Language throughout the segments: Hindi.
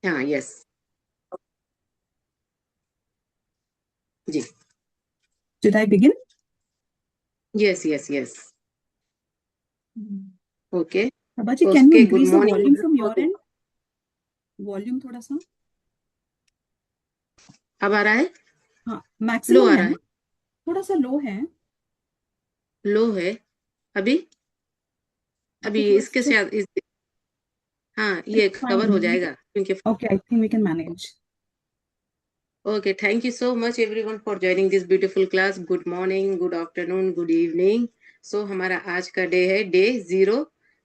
हाँ, यस जी, Should I begin? Yes yes yes. Okay. Prabhaji, can you okay, good increase the volume morning. from your end? Volume थोड़ा सा। अब आ रहा है? हाँ, लो मैक्सिमम आ है रहा ना, है? थोड़ा सा लो है। लो है? अभी? आपको अभी थोड़ा इसके सा। साथ हाँ, ये It's कवर fine. हो जाएगा क्योंकि Okay, I think we can manage. okay, thank you so much everyone for joining this beautiful class. Good morning, good afternoon, good evening. So हमारा आज का डे है डे 0,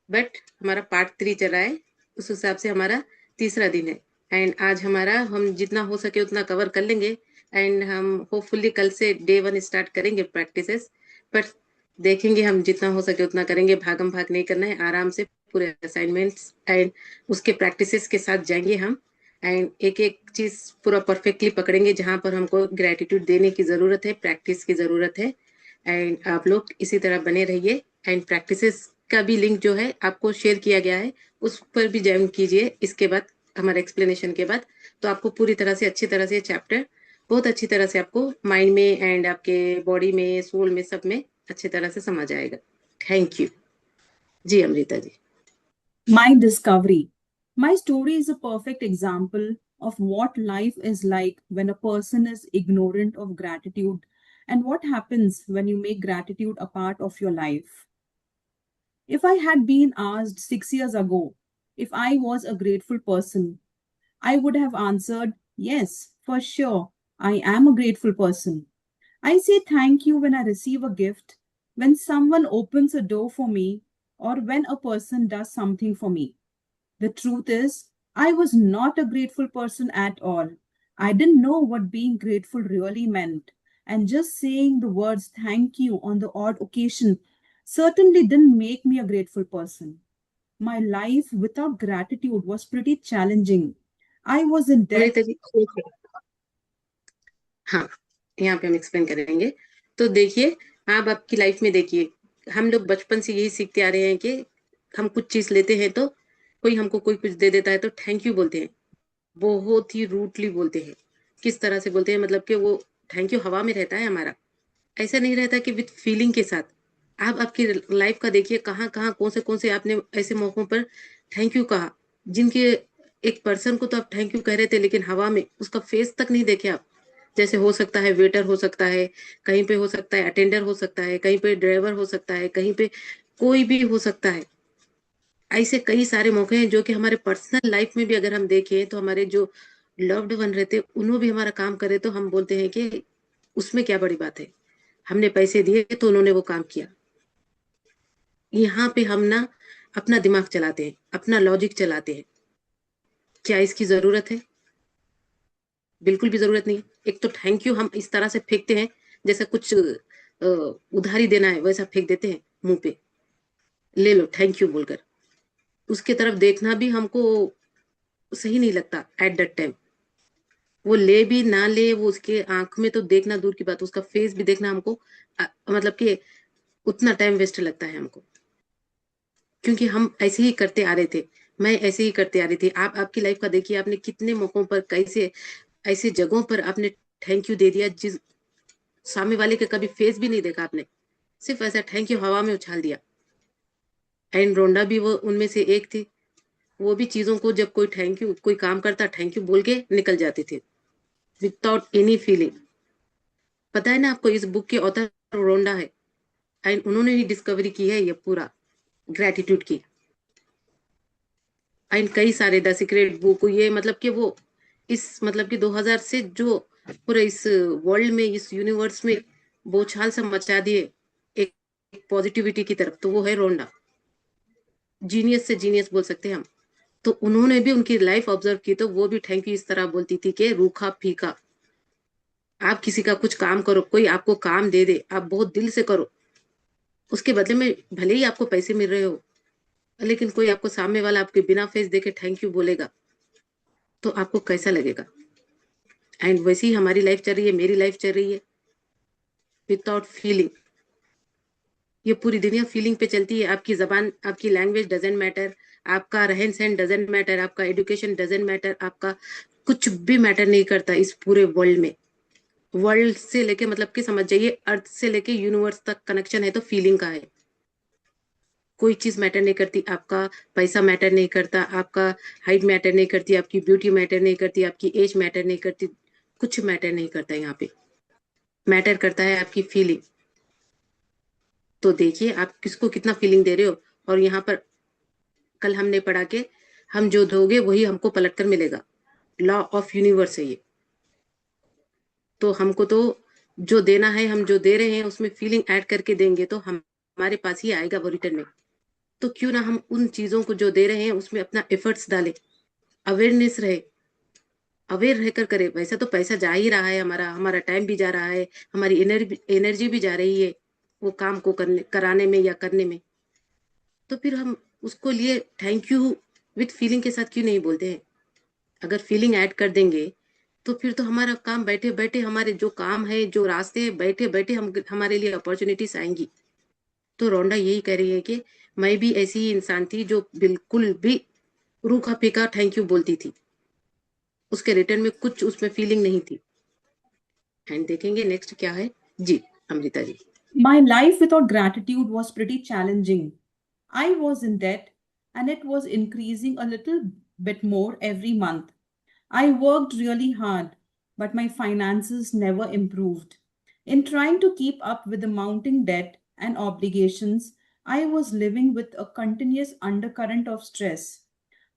बट हमारा पार्ट 3 चल रहा है, उस हिसाब से हमारा तीसरा दिन है। एंड आज हमारा हम जितना हो सके उतना कवर कर लेंगे। एंड हम होपफुली कल से डे 1 स्टार्ट करेंगे प्रैक्टिसेस। बट देखेंगे, हम जितना हो सके उतना करेंगे, भागम भाग नहीं करना है, आराम से पूरे असाइनमेंट्स एंड उसके प्रैक्टिसेस के साथ जाएंगे हम। एंड एक एक चीज पूरा परफेक्टली पकड़ेंगे, जहां पर हमको ग्रेटिट्यूड देने की जरूरत है, प्रैक्टिस की जरूरत है। एंड आप लोग इसी तरह बने रहिए। एंड प्रैक्टिसेस का भी लिंक जो है आपको शेयर किया गया है, उस पर भी ज्वाइन कीजिए इसके बाद, हमारे एक्सप्लेनेशन के बाद। तो आपको पूरी तरह से अच्छी तरह से चैप्टर बहुत अच्छी तरह से आपको माइंड में एंड आपके बॉडी में सोल में सब में अच्छी तरह से समझ आएगा। Thank you. जी Amrita ji. My discovery. My story is a perfect example of what life is like when a person is ignorant of gratitude and what happens when you make gratitude a part of your life. If I had been asked 6 years ago if I was a grateful person, I would have answered, yes, for sure, I am a grateful person. I say thank you when I receive a gift, when someone opens a door for me, or when a person does something for me. The truth is, I was not a grateful person at all. I didn't know what being grateful really meant, and just saying the words thank you on the odd occasion certainly didn't make me a grateful person. My life without gratitude was pretty challenging. I was in debt. Amrita ji, हाँ, यहाँ पे हम एक्सप्लेन करेंगे। तो देखिए, आप आपकी लाइफ में देखिए, हम लोग बचपन से यही सीखते आ रहे हैं कि हम कुछ चीज लेते हैं तो कोई हमको कोई कुछ दे देता है तो थैंक यू बोलते हैं, बहुत ही रूटली बोलते हैं। किस तरह से बोलते हैं, मतलब कि वो थैंक यू हवा में रहता है हमारा, ऐसा नहीं रहता कि विथ फीलिंग के साथ। आप आपकी लाइफ का देखिए, कहाँ कहाँ कौन से आपने ऐसे मौकों पर थैंक यू कहा, जिनके एक पर्सन को तो आप थैंक यू कह रहे थे लेकिन हवा में उसका फेस तक नहीं देखे आप। जैसे हो सकता है वेटर हो सकता है, कहीं पे हो सकता है अटेंडर हो सकता है, कहीं पे ड्राइवर हो सकता है, कहीं पे कोई भी हो सकता है। ऐसे कई सारे मौके हैं जो कि हमारे पर्सनल लाइफ में भी अगर हम देखें तो हमारे जो लव्ड वन रहते उन्होंने भी हमारा काम करे तो हम बोलते हैं कि उसमें क्या बड़ी बात है, हमने पैसे दिए तो उन्होंने वो काम किया। यहाँ पे हम ना अपना दिमाग चलाते हैं, अपना लॉजिक चलाते हैं। क्या इसकी जरूरत है? बिल्कुल भी जरूरत नहीं है। एक तो थैंक यू हम इस तरह से फेंकते हैं, जैसे कुछ उधारी देना है वैसा फेंक देते हैं मुंह पे, ले लो थैंक यू बोलकर। उसके तरफ देखना भी हमको सही नहीं लगता एट दैट टाइम। वो ले भी ना ले, वो उसके आंख में तो देखना दूर की बात, उसका फेस भी देखना हमको मतलब कि उतना टाइम वेस्ट लगता है हमको, क्योंकि हम ऐसे ही करते आ रहे थे। मैं ऐसे ही करते आ रही थी। आप आपकी लाइफ का देखिए, आपने कितने मौकों पर कैसे ऐसे जगहों पर आपने थैंक यू दे दिया, जिस सामने वाले के कभी फेस भी नहीं देखा आपने, सिर्फ ऐसा थैंक यू हवा में उछाल दिया। एंड रोंडा भी वो उनमें से एक थी। वो भी चीजों को जब कोई थैंक यू कोई काम करता थैंक यू बोल के निकल जाते थे विदाउट एनी फीलिंग। पता है ना आपको, इस बुक के ऑथर रोंडा है, एंड उन्होंने ही डिस्कवरी की है ये पूरा ग्रेटिट्यूड की। एंड कई सारे द सीक्रेट बुक, ये मतलब कि वो इस मतलब कि 2000 से जो पूरे इस वर्ल्ड में, इस यूनिवर्स में बौछार सा मचा दिए एक पॉजिटिविटी की तरफ, तो वो है रोंडा। जीनियस से जीनियस बोल सकते हैं हम। तो उन्होंने भी उनकी लाइफ ऑब्जर्व की तो वो भी थैंक यू इस तरह बोलती थी कि रूखा फीका। आप किसी का कुछ काम करो, कोई आपको काम दे दे, आप बहुत दिल से करो, उसके बदले में भले ही आपको पैसे मिल रहे हो, लेकिन कोई आपको सामने वाला आपके बिना फेस देखे थैंक यू बोलेगा तो आपको कैसा लगेगा? एंड वैसी ही हमारी लाइफ चल रही है, मेरी लाइफ चल रही है विदाउट फीलिंग। ये पूरी दुनिया फीलिंग पे चलती है। आपकी जबान, आपकी लैंग्वेज डजेंट मैटर, आपका रहन सहन डजेंट मैटर, आपका एजुकेशन डजेंट मैटर, आपका कुछ भी मैटर नहीं करता इस पूरे वर्ल्ड में। वर्ल्ड से लेके मतलब कि समझ जाइए अर्थ से लेके यूनिवर्स तक कनेक्शन है तो फीलिंग का है। कोई चीज मैटर नहीं करती, आपका पैसा मैटर नहीं करता, आपका हाइट मैटर नहीं करती, आपकी ब्यूटी मैटर नहीं करती, आपकी एज मैटर नहीं करती, कुछ मैटर नहीं करता यहाँ पे। मैटर करता है आपकी फीलिंग। तो देखिए आप किसको कितना फीलिंग दे रहे हो। और यहाँ पर कल हमने पढ़ा के हम जो दोगे वही हमको पलट कर मिलेगा, लॉ ऑफ यूनिवर्स है ये। तो हमको तो जो देना है, हम जो दे रहे हैं उसमें फीलिंग ऐड करके देंगे तो हम हमारे पास ही आएगा वो रिटर्न में। तो क्यों ना हम उन चीजों को जो दे रहे हैं उसमें अपना एफर्ट्स डालें, अवेयरनेस रहे, अवेयर रहकर करे। वैसे तो पैसा जा ही रहा है, हमारा हमारा टाइम भी जा रहा है, हमारी एनर्जी भी जा रही है वो काम को करने कराने में या करने में। तो फिर हम उसको लिए थैंक यू विथ फीलिंग के साथ क्यों नहीं बोलते हैं। अगर फीलिंग ऐड कर देंगे तो फिर तो हमारा काम बैठे बैठे, हमारे जो काम है जो रास्ते हैं बैठे बैठे हम हमारे लिए अपॉर्चुनिटीज आएंगी। तो रोंडा यही कह रही है कि मैं भी ऐसी ही इंसान थी जो बिल्कुल भी रूखा फीका थैंक यू बोलती थी, उसके रिटर्न में कुछ उसमें फीलिंग नहीं थी। एंड देखेंगे नेक्स्ट क्या है। जी Amrita ji. My life without gratitude was pretty challenging. I was in debt and it was increasing a little bit more every month. I worked really hard, but my finances never improved. In trying to keep up with the mounting debt and obligations, I was living with a continuous undercurrent of stress.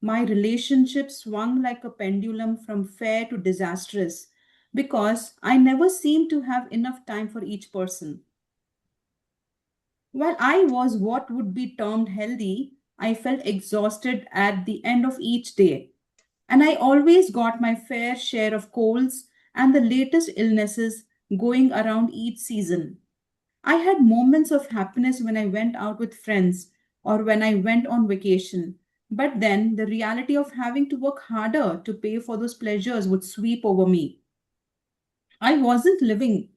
My relationship swung like a pendulum from fair to disastrous because I never seemed to have enough time for each person. While I was what would be termed healthy, I felt exhausted at the end of each day. And I always got my fair share of colds and the latest illnesses going around each season. I had moments of happiness when I went out with friends or when I went on vacation. But then the reality of having to work harder to pay for those pleasures would sweep over me. I wasn't living,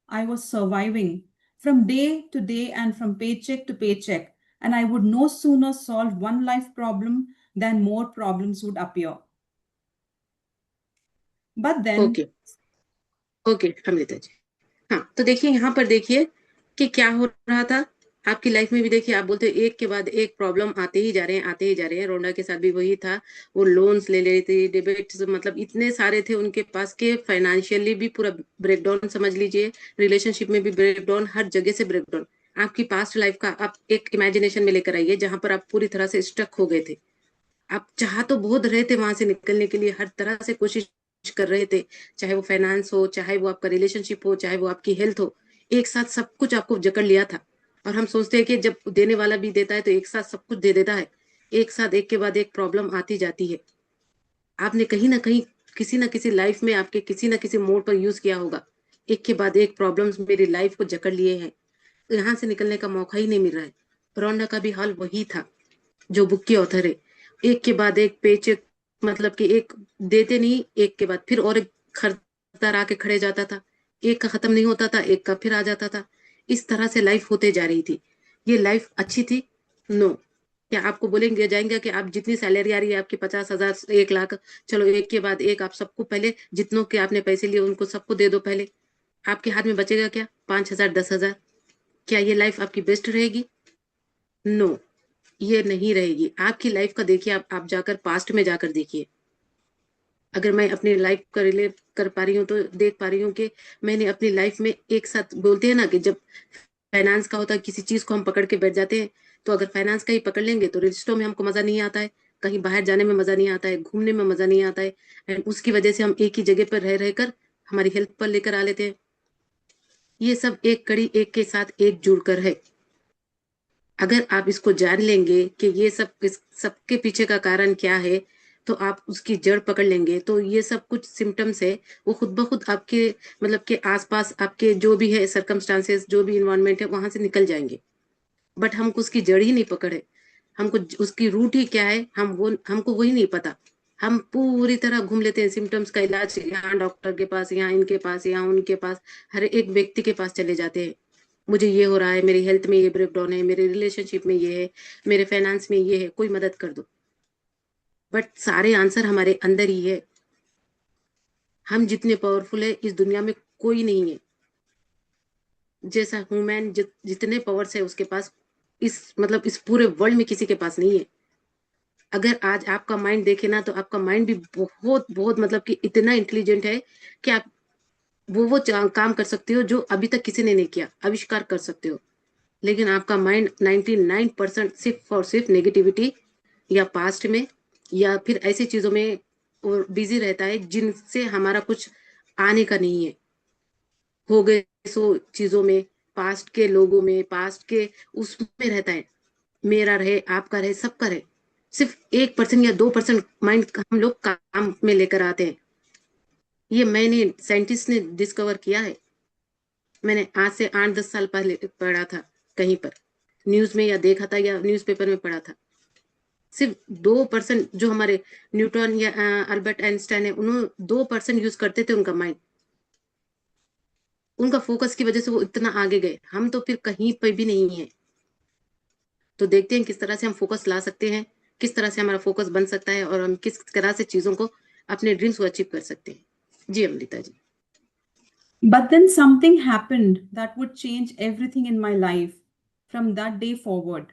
I was surviving from day to day and from paycheck to paycheck. And I would no sooner solve one life problem than more problems would appear. But then, okay okay Amrita ji. हाँ तो देखिए यहाँ पर देखिए कि क्या हो रहा था आपकी लाइफ में भी। देखिए आप बोलते हो एक के बाद एक प्रॉब्लम आते ही जा रहे हैं, आते ही जा रहे हैं। रोंडा के साथ भी वही था, वो लोन्स ले रही थी, डिबेट्स मतलब इतने सारे थे उनके पास के फाइनेंशियली भी पूरा ब्रेकडाउन समझ लीजिए, रिलेशनशिप में भी ब्रेकडाउन, हर जगह से ब्रेकडाउन। आपकी पास्ट लाइफ का आप एक इमेजिनेशन में लेकर आइए जहां पर आप पूरी तरह से स्टक हो गए थे। आप चाह तो बहुत रहे थे वहां से निकलने के लिए, हर तरह से कोशिश कर रहे थे, चाहे वो फाइनेंस हो, चाहे वो आपका रिलेशनशिप हो, चाहे वो आपकी हेल्थ हो, एक साथ सब कुछ आपको जकड़ लिया था। और हम सोचते हैं कि जब देने वाला भी देता है तो एक साथ सब कुछ दे देता है, एक साथ एक के बाद एक प्रॉब्लम आती जाती है। आपने कहीं ना कहीं किसी ना किसी लाइफ में आपके किसी ना किसी मोड पर यूज किया होगा, एक के बाद एक प्रॉब्लम्स मेरी लाइफ को जकड़ लिए हैं, यहाँ से निकलने का मौका ही नहीं मिल रहा है। रोंडा का भी हाल वही था जो बुक की ऑथर है। एक के बाद एक पेचेक, मतलब कि एक देते नहीं, एक के बाद फिर और एक खरीदार आके खड़े जाता था, एक का खत्म नहीं होता था, एक का फिर आ जाता था। इस तरह से लाइफ होते जा रही थी। ये लाइफ अच्छी थी? नो। क्या आपको बोलेंगे जाएंगे कि आप जितनी सैलरी आ रही है आपकी 50,000 1 लाख, चलो एक के बाद एक आप सबको पहले जितनों के आपने पैसे लिए उनको सबको दे दो पहले, आपके हाथ में बचेगा क्या? 5,000 10,000? क्या ये लाइफ आपकी बेस्ट रहेगी? नो, ये नहीं रहेगी आपकी लाइफ का। देखिए आप जाकर पास्ट में जाकर देखिए। अगर मैं अपनी लाइफ का रिलेट कर पा रही हूँ तो देख पा रही हूँ कि मैंने अपनी लाइफ में एक साथ, बोलते हैं ना कि जब फाइनेंस का होता है किसी चीज को हम पकड़ के बैठ जाते हैं, तो अगर फाइनेंस का ही पकड़ लेंगे तो रिश्तों में हमको मजा नहीं आता है, कहीं बाहर जाने में मजा नहीं आता है, घूमने में मजा नहीं आता है। एंड उसकी वजह से हम एक ही जगह पर रह रहकर हमारी हेल्थ पर लेकर आ लेते हैं। ये सब एक कड़ी एक के साथ एक जुड़कर है। अगर आप इसको जान लेंगे कि ये सब सबके पीछे का कारण क्या है, तो आप उसकी जड़ पकड़ लेंगे तो ये सब कुछ सिम्टम्स है वो खुद ब खुद आपके मतलब के आसपास आपके जो भी है सर्कमस्टांसेस, जो भी इन्वायरमेंट है वहां से निकल जाएंगे। बट हमको उसकी जड़ ही नहीं पकड़े, हमको उसकी रूट ही क्या है हम वो हमको वही नहीं पता। हम पूरी तरह घूम लेते हैं सिम्टम्स का इलाज, यहाँ डॉक्टर के पास, यहाँ इनके पास, यहाँ उनके पास, हर एक व्यक्ति के पास चले जाते हैं। मुझे ये हो रहा है, मेरी हेल्थ में ये ब्रेकडाउन है, मेरे रिलेशनशिप में ये है, मेरे फाइनेंस में ये है, कोई मदद कर दो। बट सारे आंसर हमारे अंदर ही है। हम जितने पावरफुल है इस दुनिया में कोई नहीं है। जैसा ह्यूमन जितने पावर्स है उसके पास इस मतलब इस पूरे वर्ल्ड में किसी के पास नहीं है। अगर आज आपका माइंड देखे ना तो आपका माइंड भी बहुत बहुत मतलब कि इतना इंटेलिजेंट है कि आप काम कर सकते हो जो अभी तक किसी ने नहीं किया, आविष्कार कर सकते हो। लेकिन आपका माइंड 99% सिर्फ और सिर्फ नेगेटिविटी या पास्ट में या फिर ऐसी चीजों में बिजी रहता है जिनसे हमारा कुछ आने का नहीं है। हो गए सो चीजों में, पास्ट के लोगों में, पास्ट के उसमें रहता है। मेरा रहे, आपका रहे, सबका रहे। सिर्फ 1% या 2% माइंड हम लोग काम में लेकर आते हैं। ये मैंने साइंटिस्ट ने डिस्कवर किया है। मैंने आज से 8-10 साल पहले पढ़ा था कहीं पर, न्यूज में या देखा था या न्यूज़पेपर में पढ़ा था। सिर्फ 2% जो हमारे न्यूटन या अल्बर्ट आइंस्टाइन है, उन्होंने 2% यूज करते थे उनका माइंड। उनका फोकस की वजह से वो इतना आगे गए, हम तो फिर कहीं पर भी नहीं है। तो देखते हैं किस तरह से हम फोकस ला सकते हैं, किस तरह से हमारा फोकस बन सकता है और हम किस तरह से चीजों को, अपने ड्रीम्स को अचीव कर सकते हैं। जी अमृता जी। But then something happened that would change everything in my life from that day forward.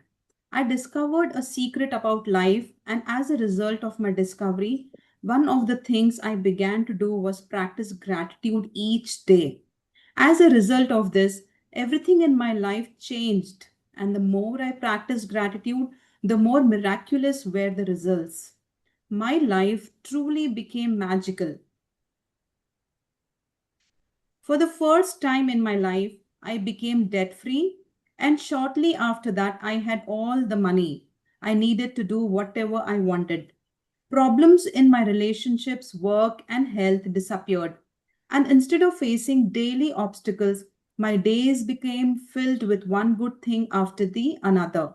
I discovered a secret about life, and as a result of my discovery, one of the things I began to do was practice gratitude each day. As a result of this, everything in my life changed, and the more I practiced gratitude, the more miraculous were the results. My life truly became magical. For the first time in my life, I became debt free, and shortly after that, I had all the money I needed to do whatever I wanted. Problems in my relationships, work, and health disappeared. And instead of facing daily obstacles, my days became filled with one good thing after the another.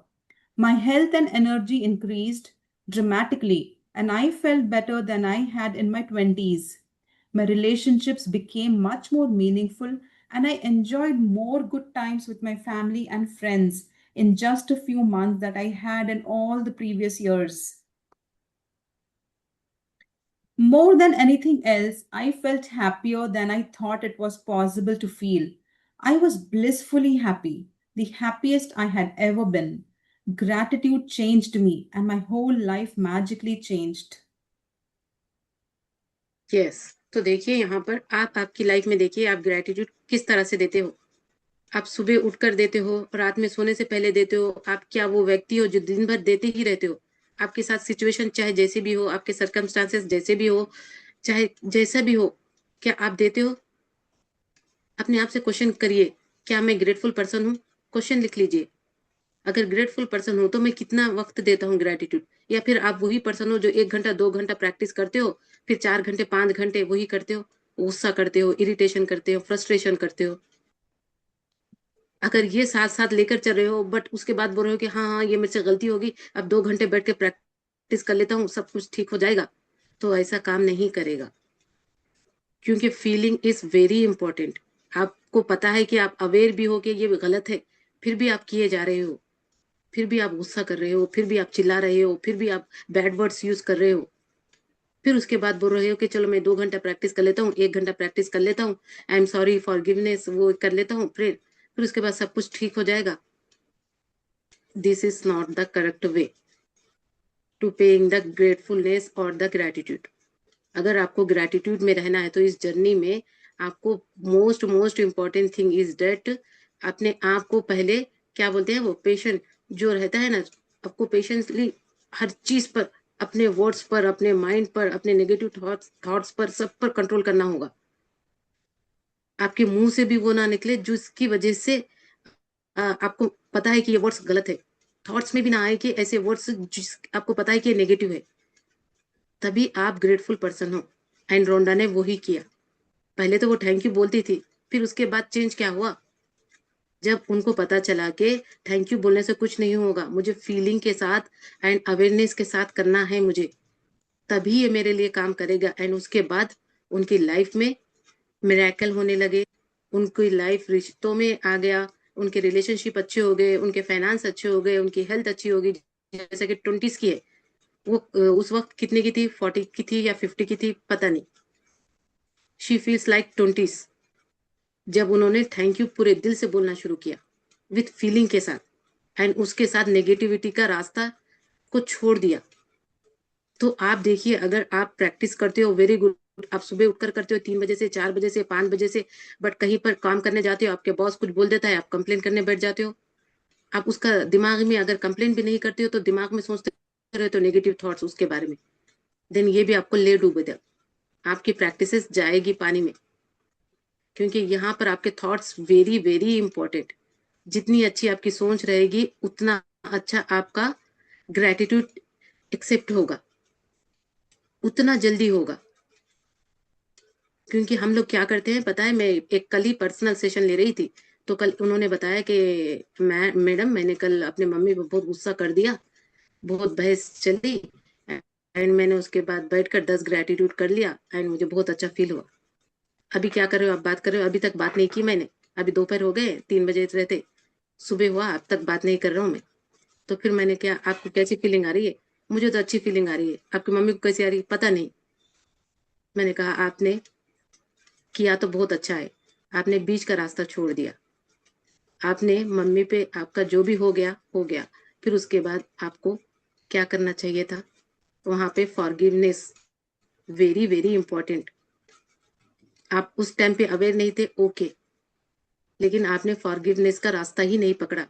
My health and energy increased dramatically, and I felt better than I had in my 20s. My relationships became much more meaningful, and I enjoyed more good times with my family and friends in just a few months that I had in all the previous years. More than anything else, I felt happier than I thought it was possible to feel. I was blissfully happy, the happiest I had ever been. Gratitude changed me, and my whole life magically changed. Yes, तो देखिए यहाँ पर आप आपकी लाइफ में देखिए आप ग्रेटिट्यूड किस तरह से देते हो। आप सुबह उठकर देते हो, रात में सोने से पहले देते हो। आप क्या वो व्यक्ति हो जो दिन भर देते ही रहते हो? आपके साथ सिचुएशन चाहे जैसी भी हो, आपके सर्कमस्टांसेस जैसे भी हो, चाहे जैसा भी हो, क्या आप देते हो? अपने आप से क्वेश्चन करिए, क्या मैं ग्रेटफुल पर्सन हूँ? क्वेश्चन लिख लीजिए। अगर ग्रेटफुल पर्सन हो तो मैं कितना वक्त देता हूँ ग्रेटिट्यूड? या फिर आप वही पर्सन हो जो 1 घंटा 2 घंटा प्रैक्टिस करते हो, फिर 4 घंटे 5 घंटे वही करते हो, गुस्सा करते हो, इरिटेशन करते हो, फ्रस्ट्रेशन करते हो। अगर ये साथ साथ लेकर चल रहे हो बट उसके बाद बोल रहे हो कि हाँ हाँ ये मेरे से गलती होगी, अब 2 घंटे बैठ के प्रैक्टिस कर लेता हूँ, सब कुछ ठीक हो जाएगा, तो ऐसा काम नहीं करेगा। क्योंकि फीलिंग इज वेरी इंपॉर्टेंट। आपको पता है कि आप अवेयर भी हो कि ये गलत है, फिर भी आप किए जा रहे हो, फिर भी आप गुस्सा कर रहे हो, फिर भी आप चिल्ला रहे हो, फिर भी आप बैड वर्ड्स यूज कर रहे हो। फिर उसके बाद बोल रहे हो कि चलो मैं 2 घंटा प्रैक्टिस कर लेता हूँ, 1 घंटा प्रैक्टिस कर लेता हूँ, I am sorry for givenness, वो कर लेता हूँ, फिर उसके बाद सब कुछ ठीक हो जाएगा। This is not the correct way to paying the gratefulness और द ग्रेटिट्यूड। अगर आपको ग्रेटिट्यूड में रहना है तो इस जर्नी में आपको most most important thing is that, अपने आप को पहले, क्या बोलते हैं वो, पेशेंट जो रहता है ना, आपको पेशेंसली हर चीज पर, अपने वर्ड्स पर, अपने माइंड पर, अपने नेगेटिव थॉट्स पर, सब पर कंट्रोल करना होगा। आपके मुंह से भी वो ना निकले जिसकी वजह से आपको पता है कि ये वर्ड्स गलत है। थॉट्स में भी ना आए कि ऐसे वर्ड्स जिस आपको पता है कि ये नेगेटिव है। तभी आप ग्रेटफुल पर्सन हो। एंड रोंडा ने वो ही किया। पहले तो वो थैंक यू बोलती थी, फिर उसके बाद चेंज क्या हुआ, जब उनको पता चला कि थैंक यू बोलने से कुछ नहीं होगा, मुझे फीलिंग के साथ एंड अवेयरनेस के साथ करना है मुझे, तभी ये मेरे लिए काम करेगा। एंड उसके बाद उनकी लाइफ में मिरेकल होने लगे। उनकी लाइफ रिश्तों में आ गया, उनके रिलेशनशिप अच्छे हो गए, उनके फाइनेंस अच्छे हो गए, उनकी हेल्थ अच्छी हो गई। जैसे कि 20s की है, वो उस वक्त कितने की थी, 40 की थी या 50 की थी, पता नहीं। She feels like 20s। जब उन्होंने थैंक यू पूरे दिल से बोलना शुरू किया, विथ फीलिंग के साथ, एंड उसके साथ नेगेटिविटी का रास्ता को छोड़ दिया। तो आप देखिए, अगर आप प्रैक्टिस करते हो, वेरी गुड। आप सुबह उठकर करते हो 3 बजे से, 4 बजे से, 5 बजे से, बट कहीं पर काम करने जाते हो, आपके बॉस कुछ बोल देता है, आप कंप्लेन करने बैठ जाते हो। आप उसका दिमाग में अगर कंप्लेन भी नहीं करते हो तो दिमाग में सोचते रहते हो नेगेटिव थॉट्स उसके बारे में, देन ये भी आपको ले डूबे दे। आपकी प्रैक्टिसेस जाएगी पानी में, क्योंकि यहाँ पर आपके थॉट्स वेरी वेरी इंपॉर्टेंट। जितनी अच्छी आपकी सोच रहेगी उतना अच्छा आपका ग्रेटिट्यूड एक्सेप्ट होगा, उतना जल्दी होगा। क्योंकि हम लोग क्या करते हैं पता है, मैं एक कल ही पर्सनल सेशन ले रही थी, तो कल उन्होंने बताया कि मैडम मैंने कल अपने मम्मी को बहुत गुस्सा कर दिया, बहुत बहस चली, एंड मैंने उसके बाद बैठकर 10 ग्रेटिट्यूड कर लिया एंड मुझे बहुत अच्छा फील हुआ। अभी क्या कर रहे हो आप, बात कर रहे हो? अभी तक बात नहीं की मैंने। अभी दोपहर हो गए, 3 बजे रहते, सुबह हुआ, अब तक बात नहीं कर रहा हूँ मैं। तो फिर मैंने क्या, आपको कैसी फीलिंग आ रही है? मुझे तो अच्छी फीलिंग आ रही है। आपकी मम्मी को कैसी आ रही है पता नहीं। मैंने कहा आपने किया तो बहुत अच्छा है, आपने बीच का रास्ता छोड़ दिया। आपने मम्मी पे, आपका जो भी हो गया हो गया। फिर उसके बाद आपको क्या करना चाहिए था? वहां पे फॉरगिवनेस, वेरी वेरी इंपॉर्टेंट। आप उस टाइम पे अवेयर नहीं थे, ओके, लेकिन आपने फॉरगिवनेस का रास्ता ही नहीं पकड़ा।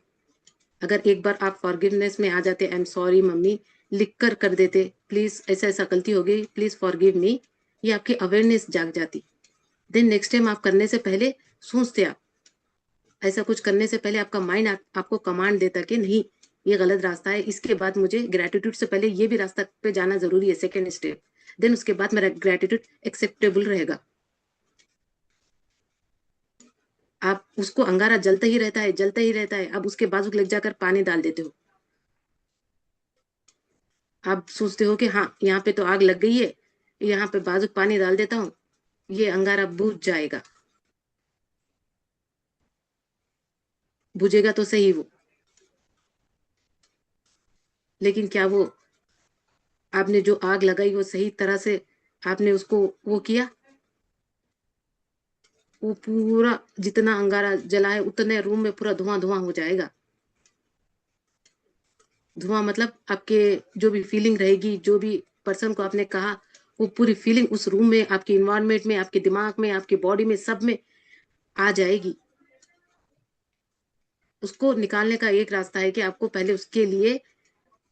अगर एक बार आप फॉरगिवनेस में आ जाते, आई एम सॉरी मम्मी, लिख कर देते, प्लीज ऐसा ऐसा गलती हो गई, प्लीज फॉरगिव मी, ये आपकी अवेयरनेस जाग जाती। देन नेक्स्ट टाइम आप करने से पहले सोचते, आप ऐसा कुछ करने से पहले आपका माइंड आपको कमांड देता कि नहीं, ये गलत रास्ता है, इसके बाद मुझे ग्रेटिट्यूड से पहले ये भी रास्ता पे जाना जरूरी है, सेकेंड स्टेप। देन उसके बाद मेरा ग्रेटिट्यूड एक्सेप्टेबल रहेगा। आप उसको, अंगारा जलता ही रहता है, जलता ही रहता है, अब उसके बाजू लग जाकर पानी डाल देते हो। आप सोचते हो कि हाँ यहाँ पे तो आग लग गई है, यहाँ पे बाजू पानी डाल देता हूँ, ये अंगारा बुझ जाएगा। बुझेगा तो सही वो, लेकिन क्या वो, आपने जो आग लगाई वो सही तरह से आपने उसको वो किया? वो पूरा, जितना अंगारा जला है उतने रूम में पूरा धुआं धुआं हो जाएगा। धुआं मतलब आपके जो भी फीलिंग रहेगी, जो भी पर्सन को आपने कहा, वो पूरी फीलिंग उस रूम में, आपके इन्वायरमेंट में, आपके दिमाग में, आपकी बॉडी में, सब में आ जाएगी। उसको निकालने का एक रास्ता है कि आपको पहले उसके लिए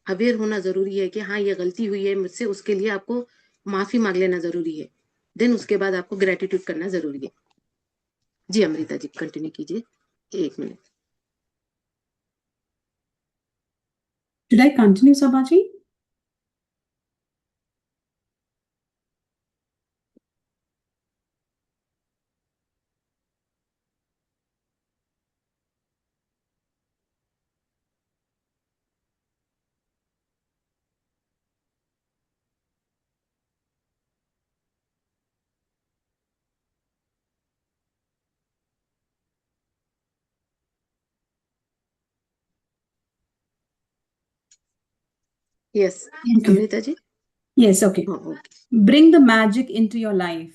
अवेयर होना जरूरी है कि हाँ ये गलती हुई है मुझसे, उसके लिए आपको माफी मांग लेना जरूरी है। देन उसके बाद आपको ग्रेटिट्यूड करना जरूरी है। जी अमृता जी कंटिन्यू कीजिए, 1 minute. Should I continue, Sabhaji? Yes Okay. Amrita ji. Yes, okay. हाँ okay. Bring the magic into your life.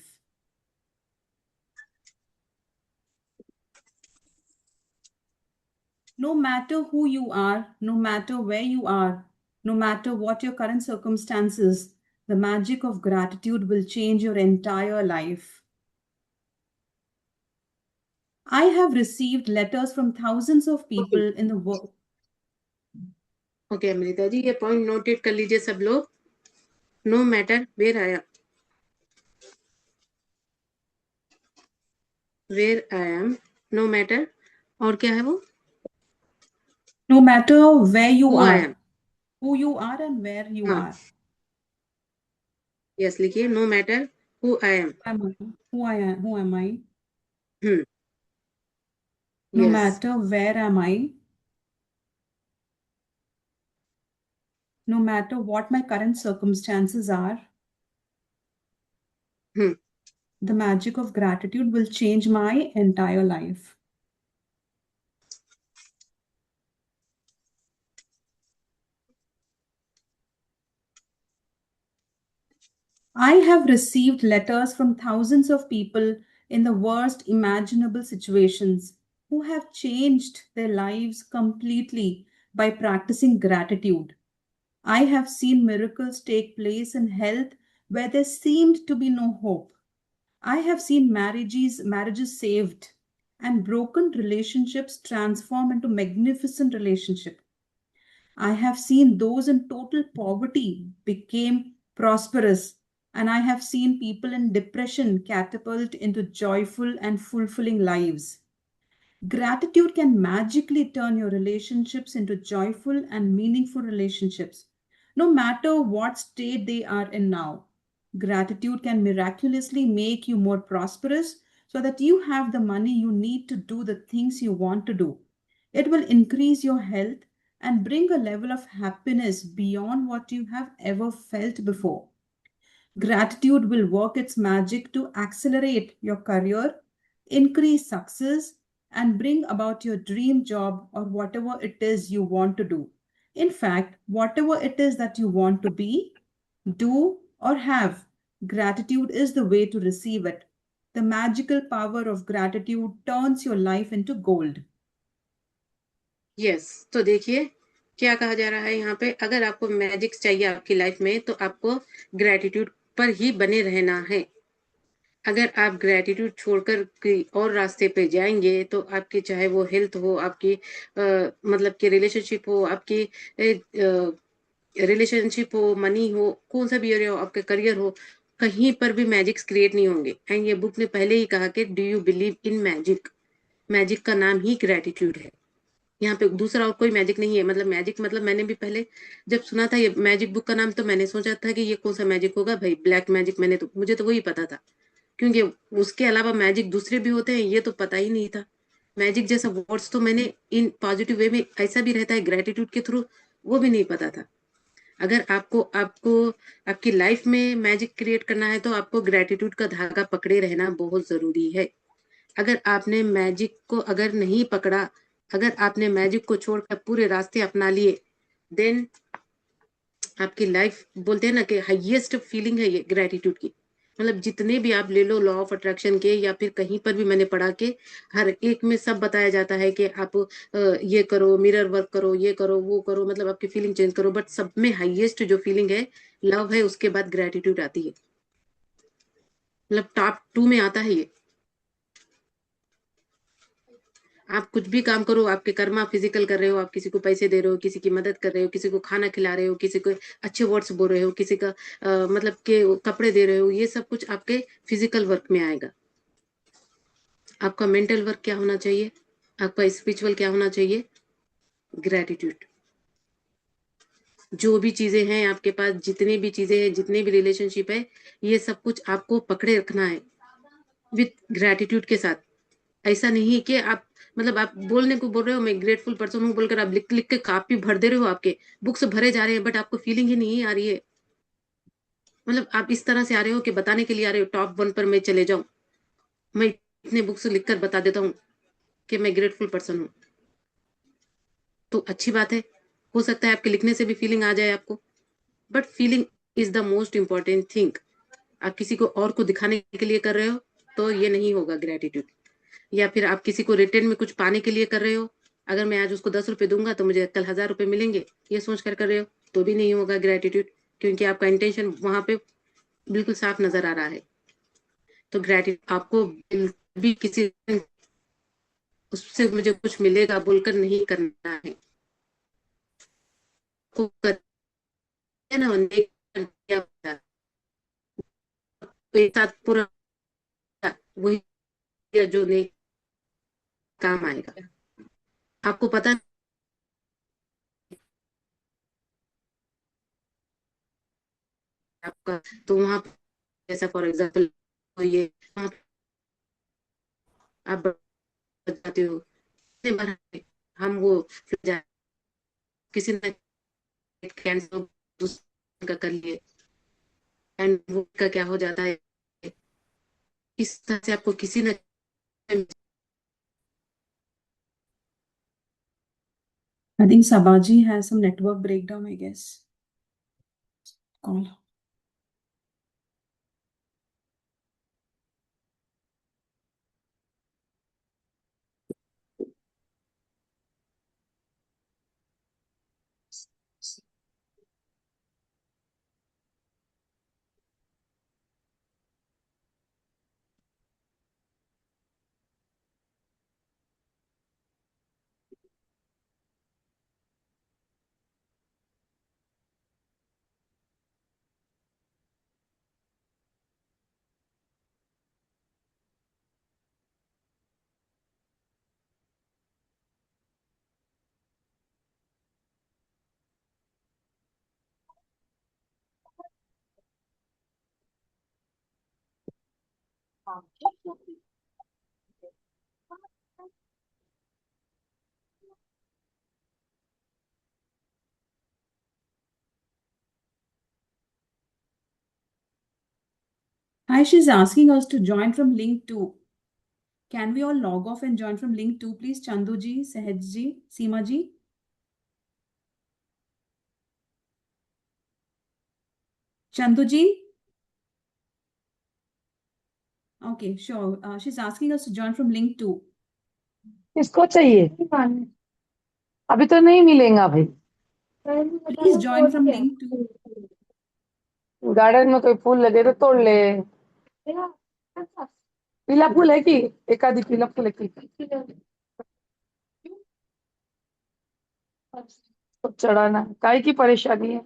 No matter who you are, no matter where you are, no matter what your current circumstances, the magic of gratitude will change your entire life. I have received letters from thousands of okay people in the world. Okay Amrita ji, ये पॉइंट नोटेट कर लीजिए सब लोग। नो मैटर वेयर आया, where I am, no matter, और क्या है वो, No matter where you who I are, am. who you are and where you हाँ, are. यस लिखिए, no matter who I am. Who I am, who am I? Hmm. No yes. matter where am I, no matter what my current circumstances are, hmm. the magic of gratitude will change my entire life. I have received letters from thousands of people in the worst imaginable situations who have changed their lives completely by practicing gratitude. I have seen miracles take place in health where there seemed to be no hope. I have seen marriages saved and broken relationships transform into magnificent relationships. I have seen those in total poverty became prosperous, and I have seen people in depression catapult into joyful and fulfilling lives. Gratitude can magically turn your relationships into joyful and meaningful relationships, no matter what state they are in now. Gratitude can miraculously make you more prosperous so that you have the money you need to do the things you want to do. It will increase your health and bring a level of happiness beyond what you have ever felt before. Gratitude will work its magic to accelerate your career, increase success, and bring about your dream job or whatever it is you want to do. In fact, whatever it is that you want to be, do, or have, gratitude is the way to receive it. The magical power of gratitude turns your life into gold. Yes, तो देखिए क्या कहा जा रहा है यहाँ पे, अगर आपको मैजिक चाहिए आपकी लाइफ में तो आपको ग्रेटिट्यूड पर ही बने रहना है। अगर आप ग्रेटिट्यूड छोड़कर कोई और रास्ते पे जाएंगे तो आपकी चाहे वो हेल्थ हो, आपकी मतलब कि रिलेशनशिप हो, आपकी रिलेशनशिप हो, मनी हो, कौन सा भी एरिया हो, आपका करियर हो, कहीं पर भी मैजिक्स क्रिएट नहीं होंगे। एंड ये बुक ने पहले ही कहा कि do you believe in magic. Magic का नाम ही ग्रेटिट्यूड है। यहाँ पे दूसरा और कोई मैजिक नहीं है। मतलब मैजिक, मतलब मैंने भी पहले जब सुना था ये मैजिक बुक का नाम तो मैंने सोचा था कि ये कौन सा मैजिक होगा भाई, ब्लैक मैजिक। मुझे तो वही पता था, क्योंकि उसके अलावा मैजिक दूसरे भी होते हैं, ये तो पता ही नहीं था। मैजिक जैसा वर्ड्स तो मैंने इन पॉजिटिव वे में ऐसा भी रहता है ग्रेटिट्यूड के थ्रू, वो भी नहीं पता था। अगर आपको आपको आपकी लाइफ में मैजिक क्रिएट करना है तो आपको ग्रेटिट्यूड का धागा पकड़े रहना बहुत जरूरी है। अगर आपने मैजिक को अगर नहीं पकड़ा, अगर आपने मैजिक को छोड़कर पूरे रास्ते अपना लिए, देन आपकी लाइफ, बोलते हैं ना कि हाईएस्ट फीलिंग है ये ग्रेटिट्यूड की। मतलब जितने भी आप ले लो लॉ ऑफ अट्रैक्शन के, या फिर कहीं पर भी मैंने पढ़ा के हर एक में सब बताया जाता है कि आप ये करो, मिरर वर्क करो, ये करो, वो करो, मतलब आपकी फीलिंग चेंज करो, बट सब में हाईएस्ट जो फीलिंग है लव है, उसके बाद ग्रेटिट्यूड आती है। मतलब टॉप 2 में आता है ये। आप कुछ भी काम करो, आपके कर्मा फिजिकल कर रहे हो, आप किसी को पैसे दे रहे हो, किसी की मदद कर रहे हो, किसी को खाना खिला रहे हो, किसी को अच्छे वर्ड्स बोल रहे हो, किसी का मतलब के कपड़े दे रहे हो, ये सब कुछ आपके फिजिकल वर्क में आएगा। आपका मेंटल वर्क क्या होना चाहिए, आपका स्पिरिचुअल क्या होना चाहिए? ग्रेटिट्यूड। जो भी चीजें हैं आपके पास, जितनी भी चीजें हैं, जितने भी रिलेशनशिप है, ये सब कुछ आपको पकड़े रखना है विथ ग्रेटिट्यूड के साथ। ऐसा नहीं कि आप, मतलब आप बोलने को बोल रहे हो मैं ग्रेटफुल पर्सन हूँ बोलकर आप लिख लिख के कापी भर दे रहे हो, आपके बुक्स भरे जा रहे हैं, बट आपको फीलिंग ही नहीं आ रही है। मतलब आप इस तरह से आ रहे हो कि बताने के लिए आ रहे हो टॉप 1 पर मैं चले जाऊं, मैं इतने बुक्स लिखकर बता देता हूँ कि मैं ग्रेटफुल पर्सन हूँ। तो अच्छी बात है, हो सकता है आपके लिखने से भी फीलिंग आ जाए आपको, but feeling is the most important thing. आप किसी को और को दिखाने के लिए कर रहे हो तो ये नहीं होगा ग्रेटिट्यूड। या फिर आप किसी को रिटर्न में कुछ पाने के लिए कर रहे हो, अगर मैं आज उसको 10 रुपए दूंगा तो मुझे कल 1000 रुपए मिलेंगे, ये सोच कर रहे हो तो भी नहीं होगा ग्रेटिट्यूड, क्योंकि आपका इंटेंशन वहां पे बिल्कुल साफ नजर आ रहा है। तो ग्रेटिट्यूड आपको बिल्कुल भी किसी उससे मुझे कुछ मिलेगा बोलकर नहीं करना है। को करते हैं ना, नेक किया होता है, तो एक साथ पूरा वही जो नेक काम आएगा। आपको पता है आपका, तो वहां जैसा फॉर एग्जाम्पल ये वहाँ आप जाते हो, कितने बार हम वो किसी ने कैंसिल दूसरे का कर लिए, एंड वो का क्या हो जाता है, इस तरह से आपको किसी ने I think Sabaji has some network breakdown, I guess. Call. Hi, she's asking us to join from link 2. Can we all log off and join from link 2, please? Chandu ji, Sahaj ji, Seema ji. Chandu ji? Okay, sure. She's asking us to join from link 2. किसको चाहिए? अभी तो नहीं मिलेगा भाई। Please join from link 2. Garden में कोई फूल लगे तो तोड़ ले। पीला फूल है कि एक आधी पीला फूल है कि तो चढ़ाना, काहे की परेशानी है?